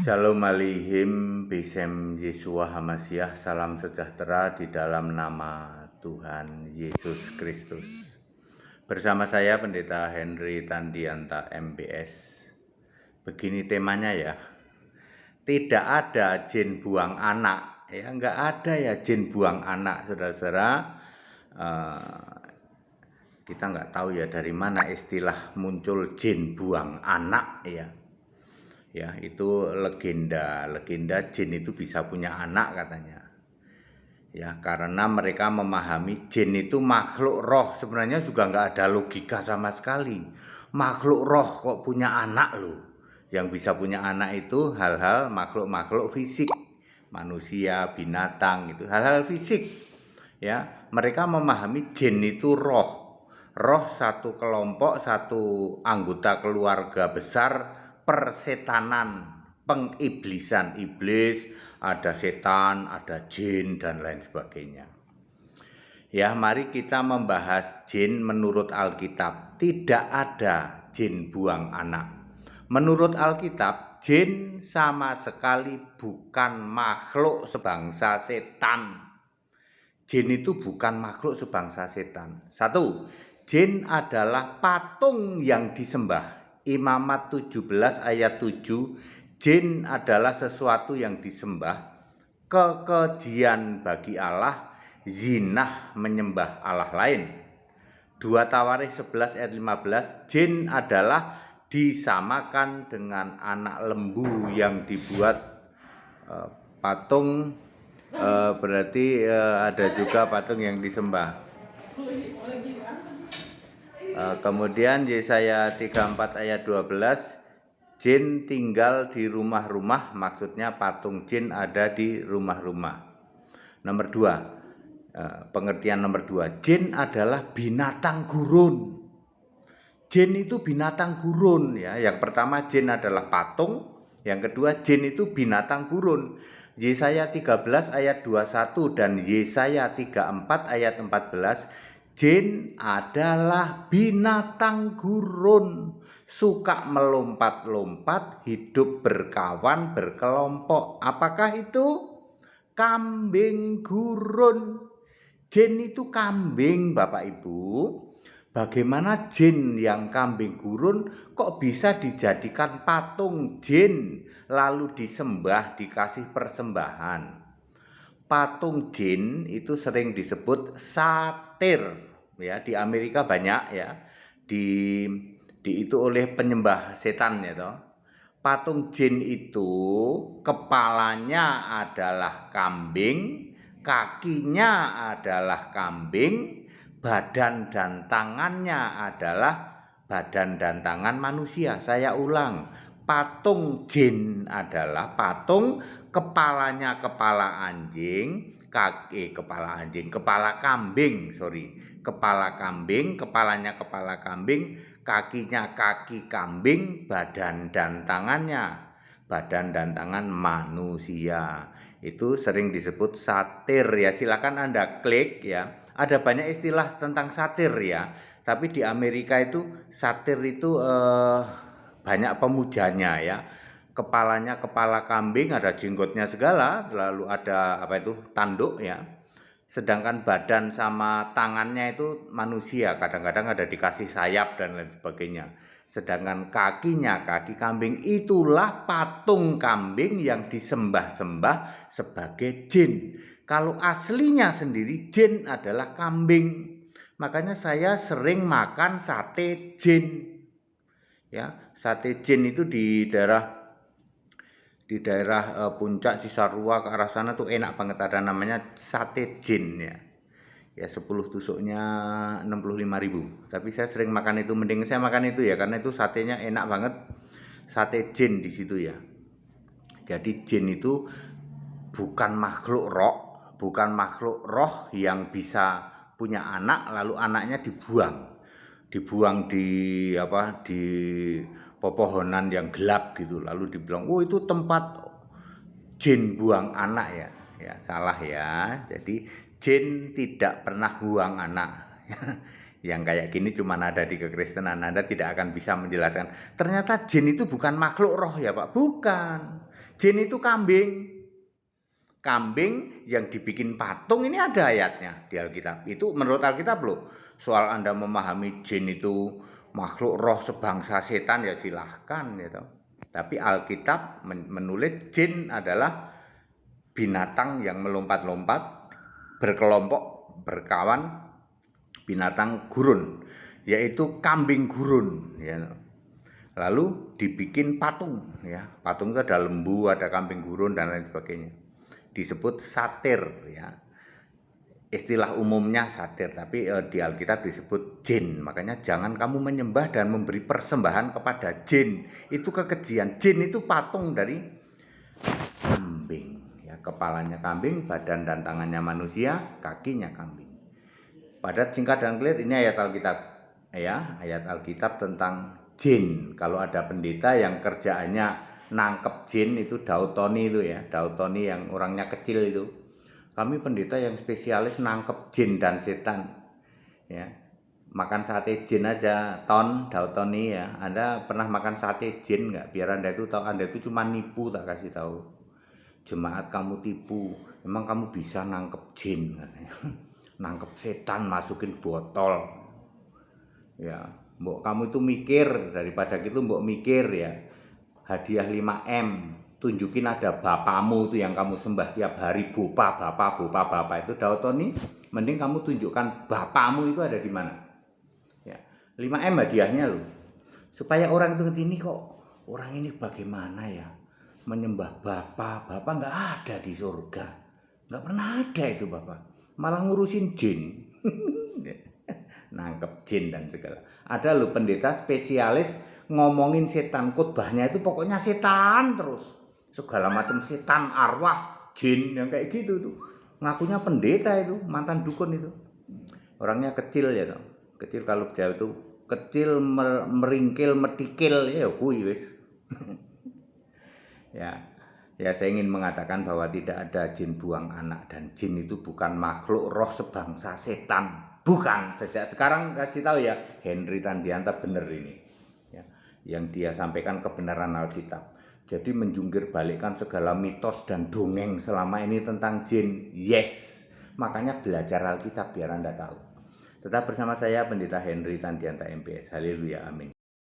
Shalom Aleichem, Besem Yeshua Hamasyah, salam sejahtera di dalam nama Tuhan Yesus Kristus. Bersama saya Pendeta Henry Tandianta MBS. Begini temanya ya, tidak ada jin buang anak, ya nggak ada ya jin buang anak, saudara-saudara. Kita nggak tahu ya dari mana istilah muncul jin buang anak ya. Ya, itu legenda jin itu bisa punya anak katanya. Ya, karena mereka memahami jin itu makhluk roh. Sebenarnya juga nggak ada logika sama sekali. Makhluk roh kok punya anak loh. Yang bisa punya anak itu hal-hal makhluk-makhluk fisik, manusia, binatang, itu hal-hal fisik. Ya, mereka memahami jin itu roh. Roh satu kelompok, satu anggota keluarga besar persetanan, pengiblisan, iblis, ada setan, ada jin dan lain sebagainya. Ya, mari kita membahas jin menurut Alkitab. Tidak ada jin buang anak. Menurut Alkitab, jin sama sekali bukan makhluk sebangsa setan. Jin itu bukan makhluk sebangsa setan. Satu, jin adalah patung yang disembah. Imamat 17 ayat 7, jin adalah sesuatu yang disembah, kekejian bagi Allah, zinah menyembah Allah lain. 2 Tawarikh 11 ayat 15, jin adalah disamakan dengan anak lembu yang dibuat patung, berarti ada juga patung yang disembah. Kemudian Yesaya 34 ayat 12, jin tinggal di rumah-rumah, maksudnya patung jin ada di rumah-rumah. Nomor 2, pengertian nomor 2, jin adalah binatang gurun. Jin itu binatang gurun ya. Yang pertama jin adalah patung, yang kedua jin itu binatang gurun. Yesaya 13 ayat 21 dan Yesaya 34 ayat 14, jin adalah binatang gurun, suka melompat-lompat, hidup berkawan, berkelompok. Apakah itu? Kambing gurun. Jin itu kambing, Bapak Ibu. Bagaimana jin yang kambing gurun kok bisa dijadikan patung jin lalu disembah, dikasih persembahan? Patung jin itu sering disebut satir ya, di Amerika banyak ya, itu oleh penyembah setan ya toh. Patung jin itu kepalanya adalah kambing, kakinya adalah kambing, badan dan tangannya adalah badan dan tangan manusia. Saya ulang, patung jin adalah patung, kepalanya kepala anjing, kepala kambing, kepalanya kepala kambing, kakinya kaki kambing, badan dan tangan manusia. Itu sering disebut satir ya. Silakan Anda klik ya. Ada banyak istilah tentang satir ya. Tapi di Amerika itu satir itu banyak pemujanya ya. Kepalanya kepala kambing, ada jenggotnya segala, lalu ada tanduk ya. Sedangkan badan sama tangannya itu manusia, kadang-kadang ada dikasih sayap dan lain sebagainya. Sedangkan kakinya kaki kambing, itulah patung kambing yang disembah-sembah sebagai jin. Kalau aslinya sendiri jin adalah kambing. Makanya saya sering makan sate jin. Ya, sate jin itu di daerah Puncak Cisarua ke arah sana tuh enak banget, ada namanya sate jin ya. Ya 10 tusuknya 65.000. Tapi saya sering makan itu, mending saya makan itu ya karena itu satenya enak banget. Sate jin di situ ya. Jadi jin itu bukan makhluk roh yang bisa punya anak lalu anaknya dibuang di pepohonan yang gelap gitu, lalu dibilang oh itu tempat jin buang anak ya. Ya salah ya. Jadi jin tidak pernah buang anak. Yang kayak gini cuma ada di kekristenan. Anda tidak akan bisa menjelaskan. Ternyata jin itu bukan makhluk roh ya Pak. Bukan. Jin itu kambing. Kambing yang dibikin patung, ini ada ayatnya di Alkitab. Itu menurut Alkitab loh. Soal Anda memahami jin itu makhluk roh sebangsa setan ya silahkan gitu. Tapi Alkitab menulis jin adalah binatang yang melompat-lompat, berkelompok, berkawan, binatang gurun, yaitu kambing gurun ya. Lalu dibikin patung ya. Patung itu ada lembu, ada kambing gurun dan lain sebagainya. Disebut satir ya. Istilah umumnya satir, tapi di Alkitab disebut jin. Makanya jangan kamu menyembah dan memberi persembahan kepada jin. Itu kekejian. Jin itu patung dari kambing ya. Kepalanya kambing, badan dan tangannya manusia, kakinya kambing. Padat, singkat dan clear, ini ayat Alkitab ya, ayat Alkitab tentang jin. Kalau ada pendeta yang kerjaannya nangkep jin, itu Daud Tony itu ya, Daud Tony yang orangnya kecil itu. Kami pendeta yang spesialis nangkep jin dan setan ya. Makan sate jin aja, Daud Tony ya. Anda pernah makan sate jin nggak? Biar Anda itu tahu Anda itu cuma nipu, tak kasih tahu. Jemaat kamu tipu, emang kamu bisa nangkep jin katanya. Nangkep setan masukin botol ya. Mbok kamu itu mikir, daripada gitu mbok mikir ya, hadiah 5M, tunjukin ada bapamu itu yang kamu sembah tiap hari, bapak itu Daud Tony. Mending kamu tunjukkan bapamu itu ada di mana ya. 5M hadiahnya loh, supaya orang itu ngerti, ini kok orang ini bagaimana ya menyembah bapak nggak ada di surga, nggak pernah ada itu bapak, malah ngurusin jin. Nangkep jin dan segala. Ada loh pendeta spesialis ngomongin setan, khotbahnya itu pokoknya setan terus, segala macam setan, arwah, jin yang kayak gitu tuh. Ngakunya pendeta itu, mantan dukun itu. Orangnya kecil ya dong. Kecil, kalau Jawa itu kecil, meringkil, medikil ya kuwi wis. Ya, saya ingin mengatakan bahwa tidak ada jin buang anak, dan jin itu bukan makhluk roh sebangsa setan. Bukan. Sejak sekarang kasih tahu ya, Henry Tandianta benar ini ya, yang dia sampaikan kebenaran Alkitab. Jadi menjungkir balikkan segala mitos dan dongeng selama ini tentang jin. Yes, makanya belajar Alkitab biar Anda tahu. Tetap bersama saya Pendeta Henry Tandianta MPS. Haleluya, amin.